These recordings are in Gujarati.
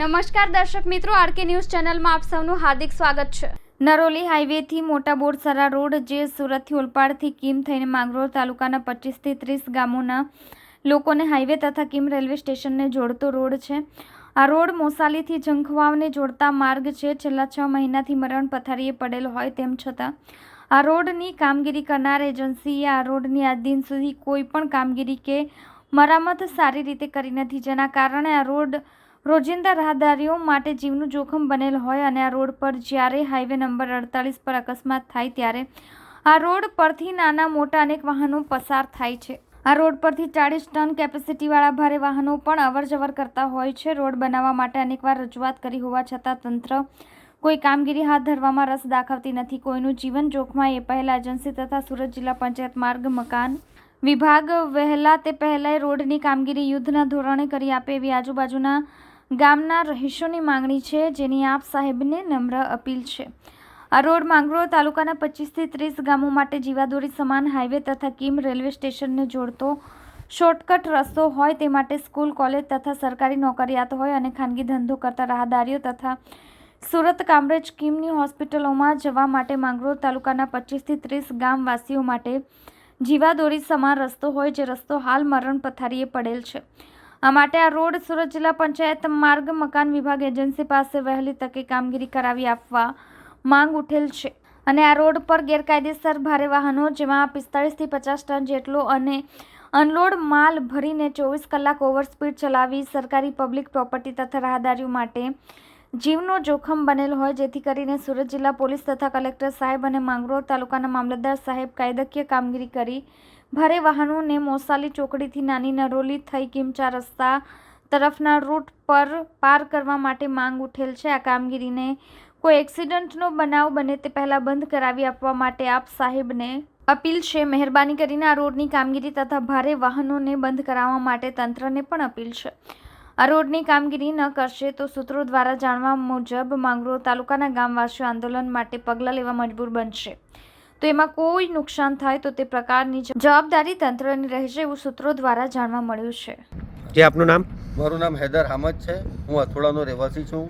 નમસ્કાર દર્શક મિત્રો, આરકે ન્યૂઝ ચેનલમાં આપ સૌનું હાર્દિક સ્વાગત છે। નરોલી હાઈવેથી મોટા બોરસરા રોડ, જે સુરતથી ઓલપાડથી કીમ થઈને માંગરોળ તાલુકાના 25 થી 30 ગામોના લોકોને હાઈવે તથા કીમ રેલવે સ્ટેશનને જોડતો રોડ છે। આ રોડ મોસાલીથી જંખવાવને જોડતા માર્ગ છે। છેલ્લા 6 મહિનાથી મરણ પથારીએ પડેલ હોય તેમ છતાં આ રોડની કામગીરી કરનાર એજન્સીએ આ રોડની આજ દિન સુધી કોઈ પણ કામગીરી કે મરામત સારી રીતે કરી નથી, જેના કારણે આ રોડ રોજિંદા રાહદારીઓ માટે જીવનું જોખમ બનેલ હોય અને આ રોડ પર જ્યારે હાઈવે નંબર 48 પર અકસ્માત થાય ત્યારે આ રોડ પરથી નાના મોટા અનેક વાહનો પસાર થાય છે। આ રોડ પરથી 40 ટન કેપેસિટીવાળા ભારે વાહનો પણ અવરજવર કરતા હોય છે। રોડ બનાવવા માટે અનેકવાર રજૂઆત કરી હોવા છતાં તંત્ર કોઈ કામગીરી હાથ ધરવામાં રસ દાખવતી નથી। કોઈનું જીવન જોખમાય એ પહેલા એજન્સી તથા સુરત જિલ્લા પંચાયત માર્ગ મકાન વિભાગ વહેલા તે પહેલાં રોડની કામગીરી યુદ્ધના ધોરણે કરી આપે એવી આજુબાજુના ગામના રહીશોની માંગણી છે, જેની આપ સાહેબને નમ્ર અપીલ છે। આ રોડ માંગરોળ તાલુકાના 25 થી 30 ગામો માટે જીવાદોરી સમાન હાઈવે તથા કીમ રેલવે સ્ટેશનને જોડતો શોર્ટકટ રસ્તો હોય તે માટે સ્કૂલ, કોલેજ તથા સરકારી નોકરિયાત હોય અને ખાનગી ધંધો કરતા રાહદારીઓ તથા સુરત, કામરેજ, કીમની હોસ્પિટલોમાં જવા માટે માંગરોળ તાલુકાના 25 થી 30 ગામવાસીઓ માટે જીવાદોરી સમાન રસ્તો હોય, જે રસ્તો હાલ મરણ પથારીએ પડેલ છે। આ માટે આ રોડ સુરત જિલ્લા પંચાયત માર્ગ મકાન વિભાગ એજન્સી પાસે વહેલી તકે કામગીરી કરાવી આપવા માંગ ઉઠેલ છે અને આ રોડ પર ગેરકાયદેસર ભારે વાહનો, જેમાં 45 થી 50 ટન જેટલો અને અનલોડ માલ ભરીને 24 કલાક ઓવરસ્પીડ ચલાવી સરકારી પબ્લિક પ્રોપર્ટી તથા રાહદારીઓ માટે જીવનો જોખમ બનેલ હોય, જેથી કરીને સુરત જિલ્લા પોલીસ તથા કલેક્ટર સાહેબ અને માંગરોળ તાલુકાના મામલતદાર સાહેબ કાયદાકીય કામગીરી કરી ભારે વાહનોને મોસાલી ચોકડીથી નાની નરોલી થઈ કીમ 4 રસ્તા તરફના રૂટ પર પાર કરવા માટે માંગ ઉઠેલ છે। આ કામગીરીને કોઈ એક્સિડન્ટનો બનાવ બને તે પહેલાં બંધ કરાવી આપવા માટે આપ સાહેબને અપીલ છે। મહેરબાની કરીને આ રોડની કામગીરી તથા ભારે વાહનોને બંધ કરાવવા માટે તંત્રને પણ અપીલ છે। આ રોડની કામગીરી ન કરશે તો સૂત્રો દ્વારા જાણવા મુજબ માંગરોળ તાલુકાના ગામવાસીઓ આંદોલન માટે પગલાં લેવા મજબૂર બનશે, તો એમાં કોઈ નુકસાન થાય તો તે પ્રકારની જવાબદારી તંત્રની રહેશે, એવું સૂત્રો દ્વારા જાણવા મળ્યું છે। જે આપનું નામ? મારું નામ હૈદર અહમદ છે। હું અથોડાનો રહેવાસી છું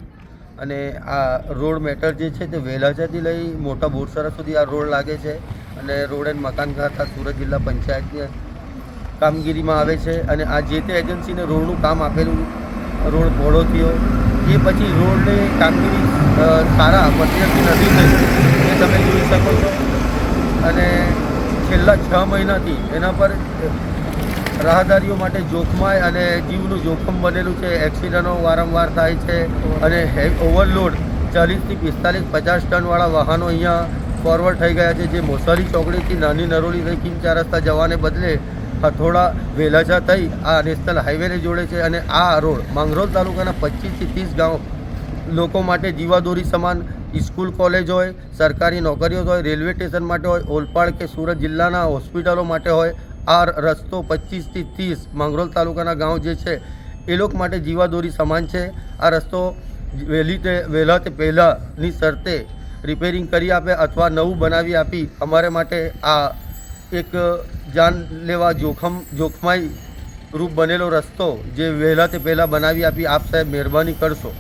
અને આ રોડ મેટર જે છે તે વેલાજાથી લઈ મોટા બોરસરા સુધી આ રોડ લાગે છે અને રોડ એન્ડ મકાન ખાતા સુરત જિલ્લા પંચાયતની કામગીરીમાં આવે છે અને આ જે તે એજન્સીને રોડનું કામ આપેલું રોડ પહોળો થયો એ પછી રોડની કામગીરી સારા પદ્ધતિથી નથી થઈ, એ તમે જોઈ શકો છો। અને છેલ્લા 6 મહિનાથી એના પર રાહદારીઓ માટે જોખમાય અને જીવનું જોખમ બનેલું છે। એક્સિડન્ટો વારંવાર થાય છે અને ઓવરલોડ 40 થી 45, 50 ટનવાળા વાહનો અહીંયા ફોરવર્ડ થઈ ગયા છે, જે મોસાલી ચોકડીથી નાની નરોલી થઈ કીમ 4 રસ્તા જવાને બદલે હથોડા વેલાજા થઈ આ નેશનલ હાઈવેને જોડે છે અને આ રોડ માંગરોળ તાલુકાના 25 થી 30 ગામ લોકો માટે જીવાદોરી સમાન, સ્કૂલ, કોલેજ હોય, સરકારી નોકરીઓ હોય, રેલવે સ્ટેશન માટે હોય, ઓલપાડ કે સુરત જિલ્લાના હોસ્પિટલો માટે હોય, આ રસ્તો 25 થી 30 માંગરોળ તાલુકાના ગામ જે છે એ લોકો માટે જીવાદોરી સમાન છે। આ રસ્તો વહેલા તે પહેલાંની શરતે રિપેરિંગ કરી આપે અથવા નવું બનાવી આપી અમારે માટે આ એક જાનલેવા જોખમાઈ રૂપ બનેલો રસ્તો જે વહેલા તે પહેલાં બનાવી આપી આપ સાહેબ મહેરબાની કરશો।